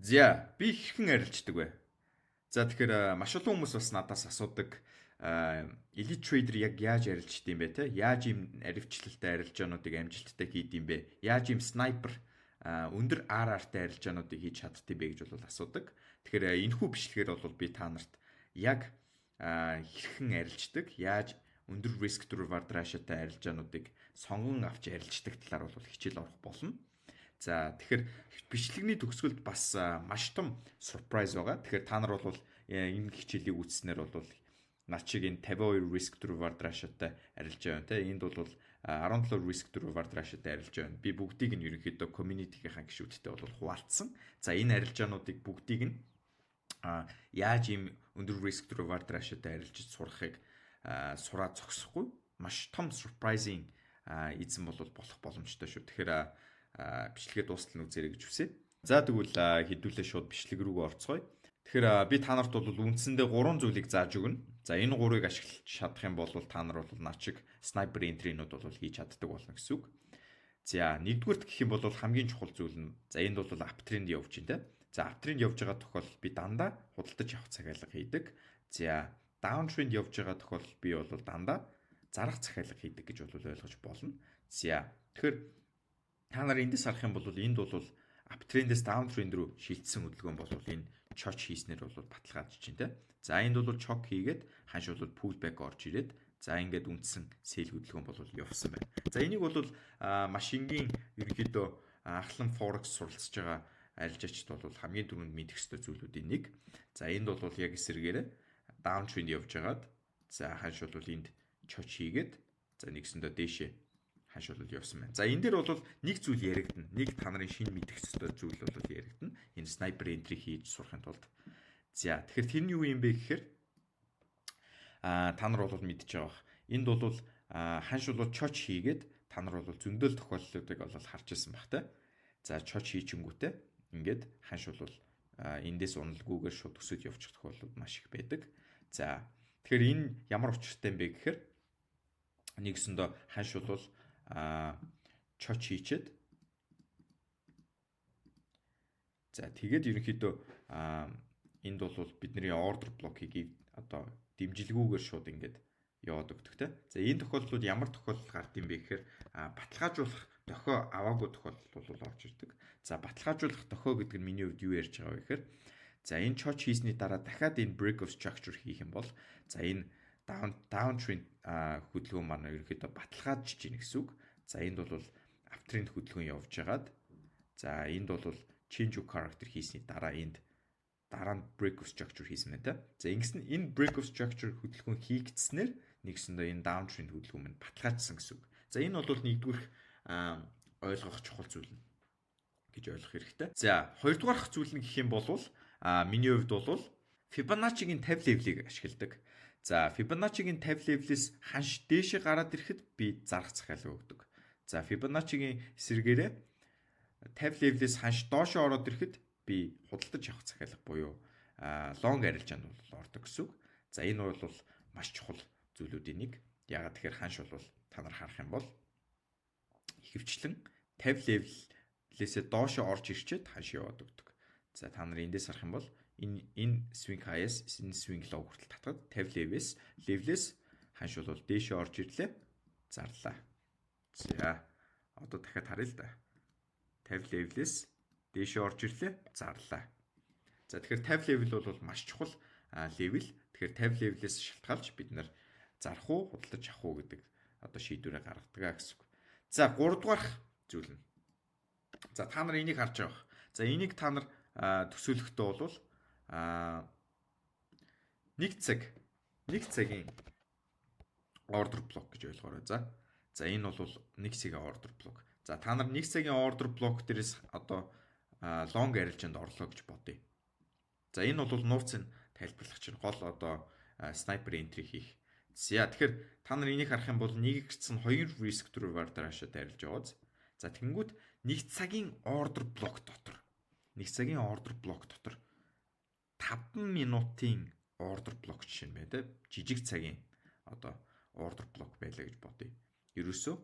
За би хэрхэн арилждаг вэ? За тэгэхээр маш олон хүмүүс бас надаас асуудаг elite trader яг яаж арилждаг юм бэ те? Яаж ийм аривчлалтай арилжаануудыг амжилттай хийд юм бэ? Яаж ийм снайпер өндөр RR-тай арилжаануудыг хийж чаддсан бэ гэж бол асуудаг. Тэгэхээр энэхүү бичлэгээр бол би та нарт яг хэрхэн арилждаг, яаж өндөр risk to reward ratio-тай арилжаануудыг сонгон авч арилждаг талаар бол хичээл орох болно. За тэгэхээр бичлэгний төгсгөлд бас маш том surprise байгаа. Тэгэхээр та нар бол энэ хичээлийг үзснээр бол над шиг энэ 52 risk to reward ratio-тай арилж байгаа те. Энд бол 17 risk to reward ratio-тай арилж байгаа. Би бүгдийг нь ерөнхийдөө community-ийн гишүүдтэй бол хуваалцсан. За энэ арилжаануудыг бүгдийг нь яаж ийм өндөр risk to reward ratio-тай арилжиж сурахыг сураад зогсохгүй маш том surprising эзэн бол болох боломжтой шүү. Тэгэхээр бичлэгээ дуустал нь үзээрэй гэж хүсье. За тэгвэл хэдүүлээ шууд бичлэг рүү орцгоё. Тэгэхээр би та нарт бол үндсэндээ 3 зүйлийг зааж өгнө. За энэ 3-ыг ашиглаж чадах юм бол та нар бол над шиг снайпер энтринууд бол хийж чаддаг болно гэсэн үг. За нэгдүгürt гэх юм бол хамгийн чухал зүйл нь за энд бол аптренд явж байна те. За аптренд явж байгаа тохиолдолд би дандаа худалдаж авах захиалга хийдэг. За даунтренд явж байгаа тохиолдолд би бол дандаа зарах захиалга хийдэг гэж бол ойлгож болно. За тэгэхээр та нар эндээс харах юм бол энд бол аптрендээс даунтренд рүү шилжсэн хөдөлгөөн бол энэ чоч хийснээр бол баталгаажж байна те. За энд бол чок хийгээд ханш бол pullback орж ирээд за ингээд үндсэн сэл хөдөлгөөн бол явсан байна. За энийг бол маш энгийн ерөнхийдөө анхлан форекс суралцж байгаа арилжаачд бол хамгийн түрүүнд мэдэх ёстой зүйлүүдийн нэг. За энд бол яг эсэргээрээ даунтренд явж байгаад за ханш бол энд чоч хийгээд за нэгсэндээ дээшээ ханш бол явсан байна. За энэ дээр бол нэг зүйл яригдана. Нэг та нарын шинэ мэдэх ёстой зүйл бол яригдана. Энэ снайпер энтри хийж сурахын тулд. За тэгэхээр тэр нь юу юм бэ гэхээр та нар бол мэдж байгаа. Энд бол ханш бол чоч хийгээд та нар бол зөндөл тохиолдлуудыг бол харж ирсэн баг та. За чоч хийчингүүтээ ингээд ханш бол эндээс уналгүйгээр шууд өсөж явчих тохиолдлууд маш их байдаг. За тэгэхээр энэ ямар учиртай юм бэ гэхээр нэгсэндээ ханш бол чоч хийчээд за тэгээд ерөнхийдөө энд бол бидний ордер блокийг одоо дэмжилгүйгээр шууд ингээд яваад өгдөг те. За энэ тохиолдлууд ямар тохиолдол гард юм бэ гэхээр баталгаажуулах дохио аваагүй тохиолдол бол орж ирдэг. За баталгаажуулах дохио гэдэг нь миний хувьд юу ярьж байгаа вэ гэхээр за энэ чоч хийсний дараа дахиад энэ break of structure хийх юм бол за энэ downtrend хөдөлгөөн маань ерөнхийдөө баталгаажж ийн гэсэн үг. За энд бол uptrend хөдөлгөөн явж байгаад за энд бол change of character хийсний дараа энд дараа нь break of structure хийсэн байна та. За ингэс нь энэ break of structure хөдөлгөөн хийгдснээр нэгсэндээ энэ downtrend хөдөлгөөн маань баталгаажсан гэсэн үг. За энэ бол нэгдүгээр ойлгох чухал зүйл нь гэж ойлгох хэрэгтэй. За хоёрдугаарх зүйл нь гэх юм бол миний хувьд бол Fibonacci-гийн 50 level-ийг ашигладаг. За Fibonacci-гийн 50 level-ээс ханш дээшээ гараад ирэхэд би зарах захиалга өгдөг. За Fibonacci-гийн эсрэгээрээ 50 level-ээс ханш доошоо ороод ирэхэд би худалдаж авах захиалга буюу long арилжаанд бол ордог гэсэн үг. За энэ бол маш чухал зүйлүүдийн нэг. Ягаад тэгэхээр ханш бол та нар харах юм бол ихэвчлэн 50 level-ээсээ доошоо орж ирчээд ханш яваад өгдөг. За та нар эндээс харах юм бол энэ swing high-аас энэ swing low хүртэл татгаад 50 level-ээс ханш бол дээшээ орж ирлээ. Зарлаа. За одоо дахиад харъя л да. 50 level-ээс дээшээ орж ирлээ. Зарлаа. За тэгэхээр 50 level бол маш чухал level. Тэгэхээр 50 level-ээс шалтгаалж бид нар зарах уу, худалдаж авах уу гэдэг одоо шийдвэрээ гаргадаг гэсэн үг. За 3 дугаарх зүйл нь. За та нар энийг харж байгаа. За энийг та нар төсөөлөхдөө бол нэг цагийн ордер блок гэж ойлгоорой. За энэ бол нэг цагийн ордер блок. За та нар нэг цагийн ордер блок дээрээс одоо лонг арилжаанд орлоо гэж бодъё. За энэ бол нууцын тайлбарлах чинь гол одоо снайпер энтри хийх. За тэгэхээр та нар энийг харах юм бол нэг гэрцэн 2 risk to reward ratio арилж яваад. За тэгэнгүүт нэг цагийн ордер блок дотор 5 минутын ордер блок жишээ нь байна те. Жижиг цагийн одоо ордер блок байлаа гэж бодъё. Ерөөсөө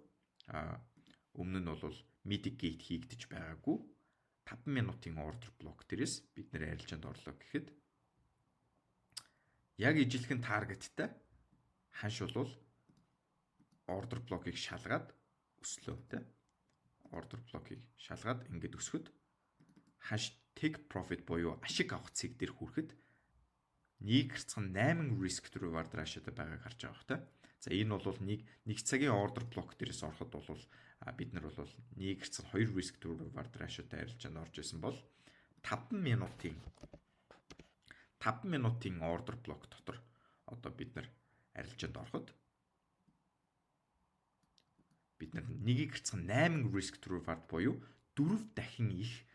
өмнө нь бол mitigate хийгдэж байгаагүй 5 минутын ордер блок дээрээс бид нэр арилжаанд орлоо гэхэд яг ижилхэн таргеттай ханш бол ордер блокийг шалгаад өслөө тэ. Ордер блокийг шалгаад ингээд өсгөд ханш take profit буюу ашиг авах цэг дээр хүрэхэд нэг гэрцэн 8 risk to reward ratio-тэй байгааг харж байгаа хэ. За энэ бол нэг цагийн ордер блок дээрээс ороход бол бид нар бол нэг гэрцэн 2 risk to reward ratio-тэй арилжаанд орж исэн бол 5 минутын ордер блок дотор одоо бид нар арилжаанд ороход бид нар нэгийг гэрцэн 8 risk to reward буюу 4 дахин их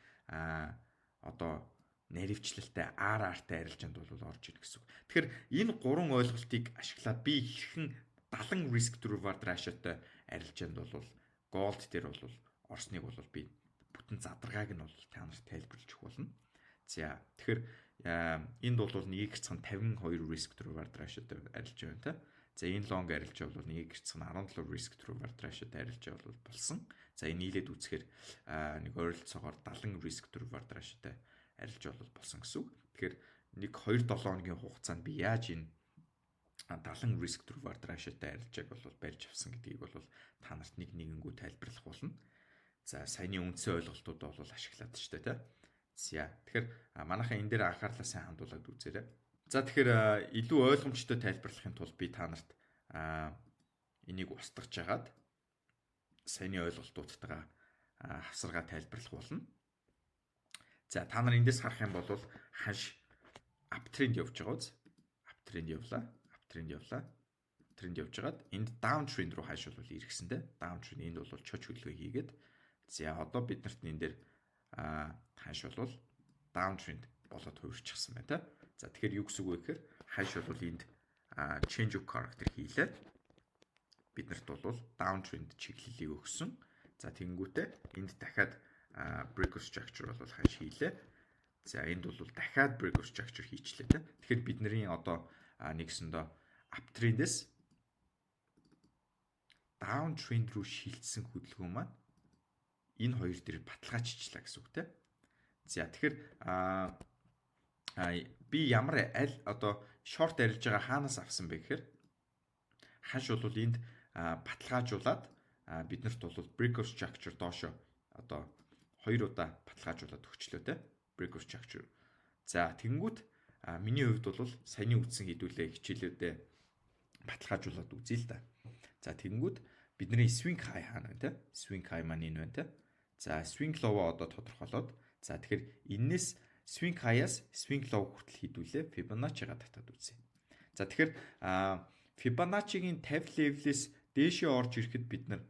одоо наривчлалтай RR-тай арилжаанд бол орж ийн гэсэн үг. Тэгэхээр энэ гурван ойлголтыг ашиглаад би хэрхэн 70 risk to reward ratio-тай арилжаанд бол gold дээр бол орсныг бол би бүтэн задаргааг нь бол та нарт тайлбарлаж өгөх болно. За тэгэхээр энд бол нэг гэрцэн 52 risk to reward ratio-тай арилжаа байна та. За энэ long арилжаа бол нэг гэрцэн 17 risk to reward ratio-тай арилжаа бол болсон. За энэ нийлээд үзэхээр нэг ойролцоогоор 70 risk to reward ratio-тай арилжаа бол болсон гэсэн үг. Тэгэхээр нэг 2-7 хоногийн хугацаанд би яаж энэ 70 risk to reward ratio-тай арилжааг бол барьж авсан гэдгийг бол та нарт нэгэнгүү тайлбарлах болно. За саяны үндсэн ойлголтууд бол ашиглаад ч тэ. За тэгэхээр манайхаа энэ дээр анхаарлаа сайн хандуулад үзээрэй. За тэгэхээр илүү ойлгомжтой тайлбарлахын тулд би та нарт энийг устгаж хагаад саяны ойлголтуудтайгаа хавсаргаа тайлбарлах болно. За та нар эндээс харах юм бол ханш uptrend явж байгаа үз. Uptrend явлаа. Тренд явж байгаад энд downtrend руу ханш бол иргэсэндээ. Downtrend энд бол чоч хөлгөө хийгээд за одоо бид нарт энэ дээр ханш бол downtrend болоод хувирчихсан байна та. За тэгэхээр юу гэсэн үг вэ гэхээр ханш бол энд change of character хийлээ. Бид нарт бол downtrend чиглэлийг өгсөн. За тэгэнгүүтээ энд дахиад breakout structure бол ханш хийлээ. За энд бол дахиад breakout structure хийчлээ тэ. Тэгэхээр бидний одоо нэгсэндээ uptrend-ээс downtrend руу шилжсэн хөдөлгөөн маань энэ хоёр дээр баталгаажчлаа гэсэн үг тэ. За тэгэхээр би ямар аль одоо short арилж байгаа хаанаас авсан бэ гэхээр ханш бол энд баталгаажуулаад биднэрт бол breakout structure доошо одоо 2 удаа баталгаажуулаад өгчлөө тэ breakout structure. За тэгэнгүүт миний хувьд бол саяны үтсэн хідүүлээ хичээлүүдээ баталгаажуулаад үзье л да. За тэгэнгүүт бидний swing high хаана вэ те? Swing high маань энэ байна те. За swing low одоо тодорхойлоод за тэгэхээр энээс swing high-аас swing low хүртэл хідүүлээ Fibonacci-га татаад үзье. За тэгэхээр Fibonacci-гийн 50 level-ээс дээшээ орж ирэхэд бид нар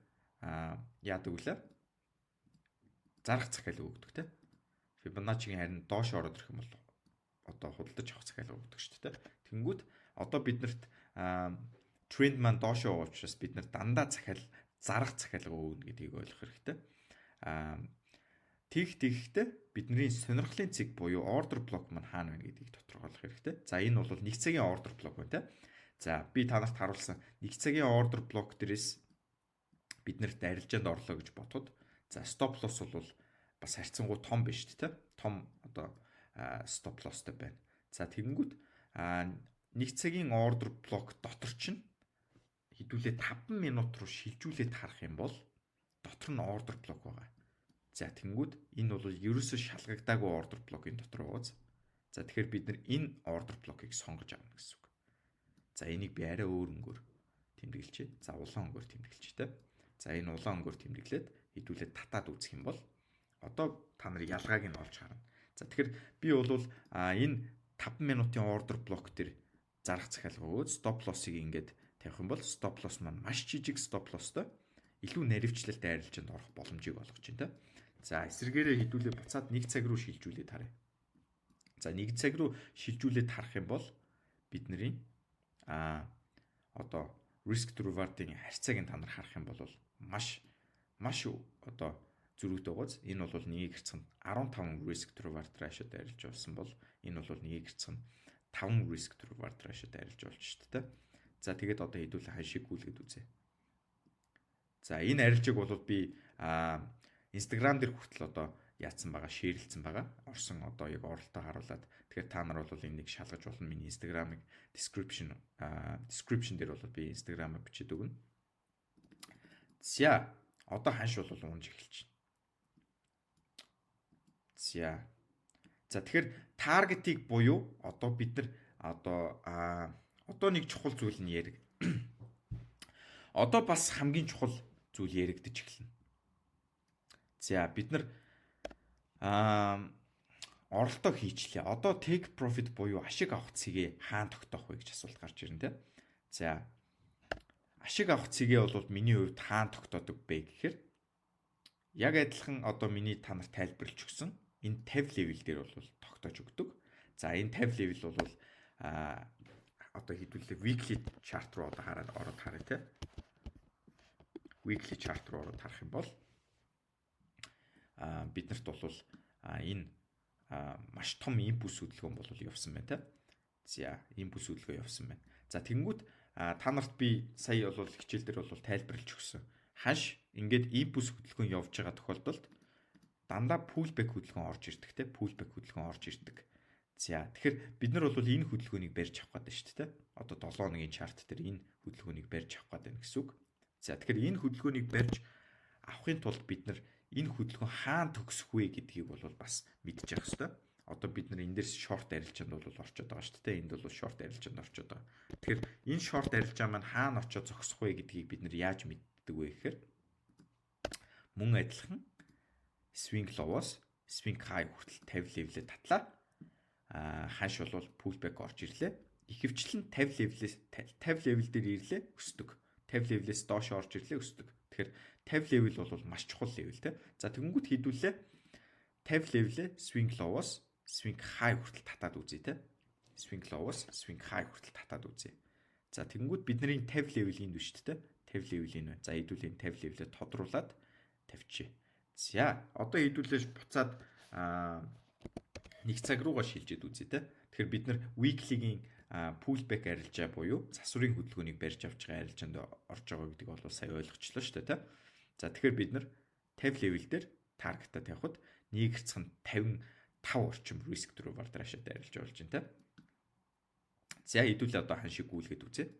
яадаг вүлээ? Зарах захиалга өгдөг те. Fibonacci-гийн харин доош ороод ирэх юм бол одоо худалдаж авах захиалга өгдөг шүү дээ. Тэнгүүд одоо биднэрт тренд маань доош яваа учраас бид нар дандаа зарах захиалга өгнө гэдгийг ойлгох хэрэгтэй. Тэгэхдээ бидний сонирхлын цэг буюу ордер блок маань хаана байна гэдгийг тодорхойлох хэрэгтэй. За энэ бол 1 цагийн ордер блок байна те. За би та нарт харуулсан 1 цагийн ордер блок дээрээс биднэрт арилжаанд орлоо гэж бодоход за стоп лосс бол бас харьцангуй том биш шүү дээ. Том одоо стоп лосстой байна. За тэгэнгүүт 1 цагийн ордер блок дотор чинь хэдүүлээ 5 минут руу шилжүүлээд харах юм бол дотор нь ордер блок байгаа. За тэгэнгүүт энэ бол ерөөсөө шалгагдаагүй ордер блокийн дотор байгаа. За тэгэхээр бид нар энэ ордер блокийг сонгож авна гэсэн үг. За энийг би арай өөр өнгөөр тэмдэглэчээ. За улаан өнгөөр тэмдэглэчээ те. За энэ улаан өнгөөр тэмдэглээд хэдүүлээ татаад үзэх юм бол одоо та нар ялгааг нь олж харна. За тэгэхээр би бол энэ 5 минутын ордер блок дээр зарах захиалга өгөөд стоп лоссыг ингээд тавих юм бол стоп лосс маань маш жижиг стоп лосстой илүү наривчлалтай арилжаанд орох боломжийг олгож байна. За эсвэргээрээ хэдүүлээ буцаад 1 цаг руу шилжүүлээд харъя. За 1 цаг руу шилжүүлээд харах юм бол бидний одоо risk to reward-ийн харьцааг та нар харах юм бол маш одоо зөрүүтэй байгааз энэ бол 1/15 risk to reward ratio-д арилж болсон бол энэ бол 1/5 risk to reward ratio-д арилж болж шүү дээ. За тэгээд одоо хэдүүлээ ханшиг гүйлгээд үзье. За энэ арилжааг бол би Instagram дээр хүртэл одоо яатсан байгаа, шеэрлсэн байгаа. Орсон одоо яг оролтоо харуулад. Тэгэхээр та нар бол энийг шалгаж болно. Миний Instagram-ыг description дээр бол би Instagram-ыг бичиж өгнө. За одоо ханш бол унж эхэлж байна. За тэгэхээр таргетыг буюу одоо бид нар одоо нэг чухал зүйл нь яриг. Одоо бас хамгийн чухал зүйл яригдэж эхэлнэ. За бид нар оролтоо хийчлээ. Одоо take profit буюу ашиг авах цэгээ хаана тогтоох вэ гэж асуулт гарч ирнэ те. За ашиг авах цэгээ бол миний хувьд хаана тогтоодог бэ гэхээр яг адилхан одоо миний та нарт тайлбарлаж өгсөн энэ 50 level дээр бол тогтоож өгдөг. За энэ 50 level бол одоо хэдүүлээ weekly chart руу одоо ороод харъя те. Weekly chart руу ороод харах юм бол биднэрт бол энэ маш том импульс хөдөлгөөн бол явсан байна те. За импульс хөдөлгөөн явсан байна. За тэгэнгүүт та нарт би сая бол хичээл дээр бол тайлбарлаж өгсөн. Ханш ингээд импульс хөдөлгөөн явж байгаа тохиолдолд дандаа pullback хөдөлгөөн орж ирдэг те. Pullback хөдөлгөөн орж ирдэг. За тэгэхээр бид нар бол энэ хөдөлгөөнийг барьж авах гэдэг шүү дээ. Одоо 7 хоногийн чарт дээр энэ хөдөлгөөнийг барьж авах гэдэг гэсэн үг. За тэгэхээр энэ хөдөлгөөнийг барьж авахын тулд бид нар энэ хөдөлгөөн хаана төгсөх вэ гэдгийг бол бас мэдчих хэвээр. Одоо бид нар энэ дээрс short арилжаанд бол орчод байгаа шүү дээ. Энд бол short арилжаанд орчод байгаа. Тэгэхээр энэ short арилжаа маань хаана очиж зогсох вэ гэдгийг бид нар яаж мэддэг вэ гэхээр мөн адилхан swing low-оос swing high хүртэл 50 level-ээр татлаа. Ханш бол pullback орж ирлээ. Ихэвчлэн 50 level дээр ирлээ өсдөг. 50 level-ээс доош орж ирлээ өсдөг. Тэгэхээр 50 level бол маш чухал level те. За тэгэнгүүт хийдүүлээ 50 level-ээ swing low-оос swing high хүртэл татаад үзье те. Swing low-оос swing high хүртэл татаад үзье. За тэгэнгүүт бидний 50 level-ийн дүшт те. 50 level-ийн байна. За хэдүүлээ 50 level-ээ тодруулаад тавьчих. За одоо хэдүүлээ буцаад 1 цаг руугаа шилжээд үзье те. Тэгэхээр бид нар weekly-гийн pullback арилжаа буюу засварын хөдөлгөөнийг барьж авч байгаа арилжаанд орж байгаа гэдэг бол сая ойлгочлоо шүү дээ те. За тэгэхээр бид нар 50 level дээр таргетаа тавихад 1/55 орчим risk through bardrashад арилж болж байна те. За хэдүүлээ одоо ханшиг гүйлгээд үзье.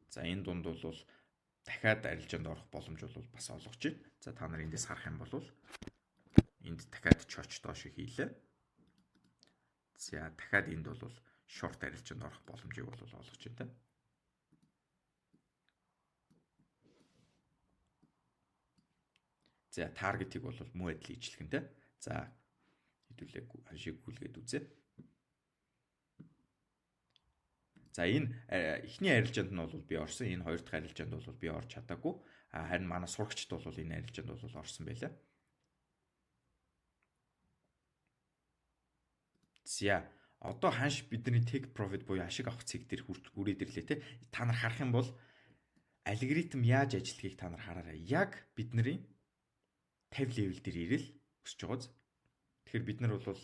За энэ дунд бол дахиад арилжаанд орох боломж бол бас олгож байна. За та нар эндээс харах юм бол энд дахиад чоч доош хийлээ. За дахиад энд бол short арилжаанд орох боломжийг бол олгож байна. За таргетыг бол муу адил ижлэх нь те. За хэдүүлээ ханшиг гүйлгээд үзье. За энэ эхний арилжаанд нь бол би орсон. Энэ хоёр дахь арилжаанд бол би орж чадаагүй. Харин манай сурагчд бол энэ арилжаанд бол орсон байлаа. За одоо ханш бидний take profit буюу ашиг авах цэг дээр хүрээд ирлээ те. Та нар харах юм бол алгоритм яаж ажиллахыг та нар хараарай. Яг бидний 50 level дээр ирэл өсөж байгааз. Тэгэхээр бид нар бол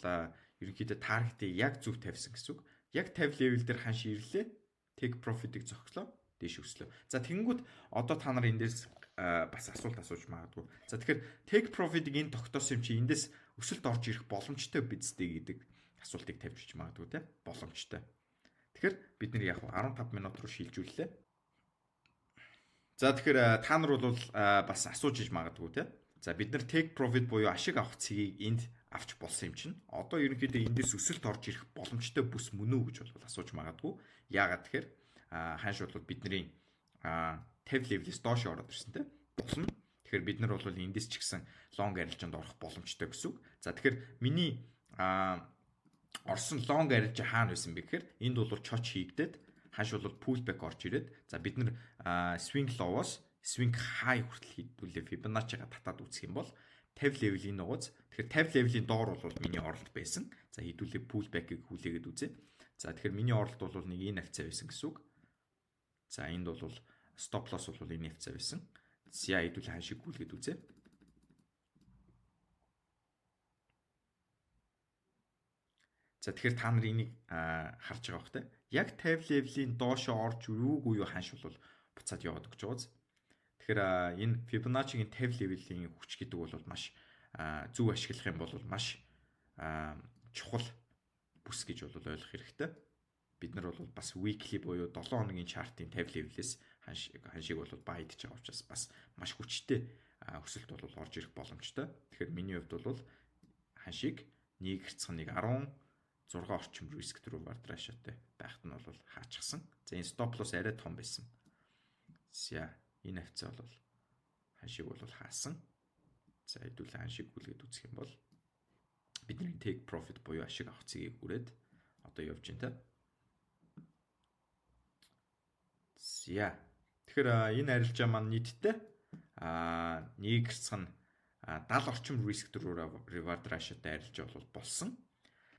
ерөнхийдөө таргетыг яг зөв тавьсан гэсэн үг. Яг 50 level дээр ханш ирлээ. Take profit-ыг зогслоо. Дээш өслөө. За тэгэнгүүт одоо та нар эндээс бас асуулт асууж магадгүй. За тэгэхээр take profit-ыг энэ тогтоосон юм чи эндээс өсөлт орж ирэх боломжтой биз дээ гэдэг асуултыг тавьж магадгүй те. Боломжтой. Тэгэхээр бид нар яг 15 минут руу шилжүүллээ. За тэгэхээр та нар бол бас асууж иж магадгүй те. За бид нар take profit буюу ашиг авах цэгийг энд авч болсон юм чинь одоо ерөнхийдөө эндээс өсөлт орж ирэх боломжтой бүс мөн үү гэж бол асууж магадгүй. Яагаад тэгэхээр ханш бол бидний 50 level-ээс доош ороод ирсэн те. Болно. Тэгэхээр бид нар бол эндээс ч гэсэн long арилжаанд орох боломжтой гэсэн үг. За тэгэхээр миний орсон long арилжаа хаана байсан бэ гэхээр энд бол чоч хийгдээд ханш бол pullback орж ирээд за бид нар swing low-оос swing high хүртэл хийдүүлээ Fibonacci-га татаад үзэх юм бол 50 level-ийн нугас. Тэгэхээр 50 level-ийн доор бол миний оролт байсан. За хэдүүлээ pullback-ыг хүлээгээд үзье. За тэгэхээр миний оролт бол нэг энэ хавцаа байсан гэсэн үг. За энд бол stop loss бол энэ хавцаа байсан. За хэдүүлээ ханшиг хүлээгээд үзье. За тэгэхээр та нар энийг харж байгаа бох те. Яг 50 level-ийн доошоо орж юуг юу ханш бол буцаад яваад өгч байгааз. Тэгэхээр энэ Fibonacci-гийн 50 level-ийн хүч гэдэг бол маш зөв ашиглах юм бол маш чухал бүс гэж бол ойлгох хэрэгтэй. Бид нар бол бас weekly буюу 7 хоногийн чартын 50 level-ээс ханшиг бол баайдж байгаа учраас бас маш хүчтэй өсөлт бол орж ирэх боломжтой. Тэгэхээр миний хувьд бол ханшиг 1/16 16 орчим risk to reward ratioтэй байхад нь бол хаачихсан. За энэ stop loss арай том байсан. За энэ хавцаа бол ханшиг бол хаасан. За хэдүүлээ ханшиг гүйлгээд үзэх юм бол бидний take profit буюу ашиг авах цэгийг хүрээд одоо явж байна те. За тэгэхээр энэ арилжаа маань нийтдээ 1/70 орчим risk to reward ratioтэй арилжаа бол болсон.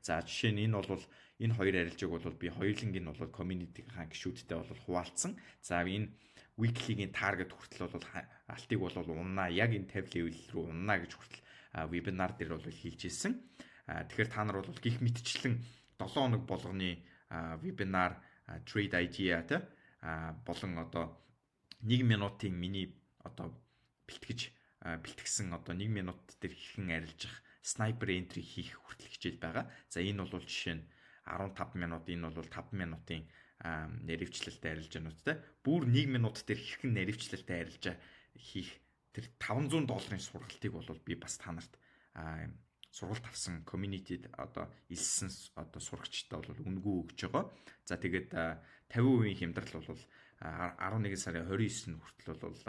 За жишээ нь энэ бол энэ хоёр арилжааг бол би хоёулангийн бол community-ийн гишүүдтэй бол хуваалцсан. За энэ weekly-гийн target хүртэл бол алтыг бол уннаа яг энэ 50 level рүү уннаа гэж хүртэл вебинар дээр бол хэлж ирсэн. Тэгэхээр та нар бол гих мэтчлэн 7 хоног болгоны вебинар trade idea те болон одоо 1 минутын миний одоо бэлтгэсэн одоо 1 минут дээр хэрхэн арилжах sniper entry хийх хүртэл хичээл байгаа. За энэ бол жишээ нь 15 минут, энэ бол 5 минутын нэрэвчлэлтэй арилжаануудтай. Бүр 1 минут дээр хэрхэн нэрэвчлэлтэй арилжаа хийх тэр $500 сургалтыг бол би бас та нарт сургалт авсан community-д одоо илсэн одоо сурагчтай бол үнэгүй өгч байгаа. За тэгээд 50% хямдрал бол 11 сарын 29-нд хүртэл бол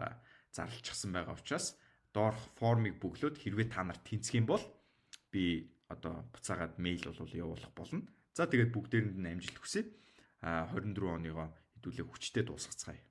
зарлчихсан байгаа учраас доорх формыг бөглөөд хэрвээ та нарт тэнцэх юм бол би одоо буцаагаад мэйл бол явуулах болно. За тэгээд бүгдээрэнд нь амжилт хүсье. 24 оныгоо хэдүүлээ хүчтэй дуусгацгаая.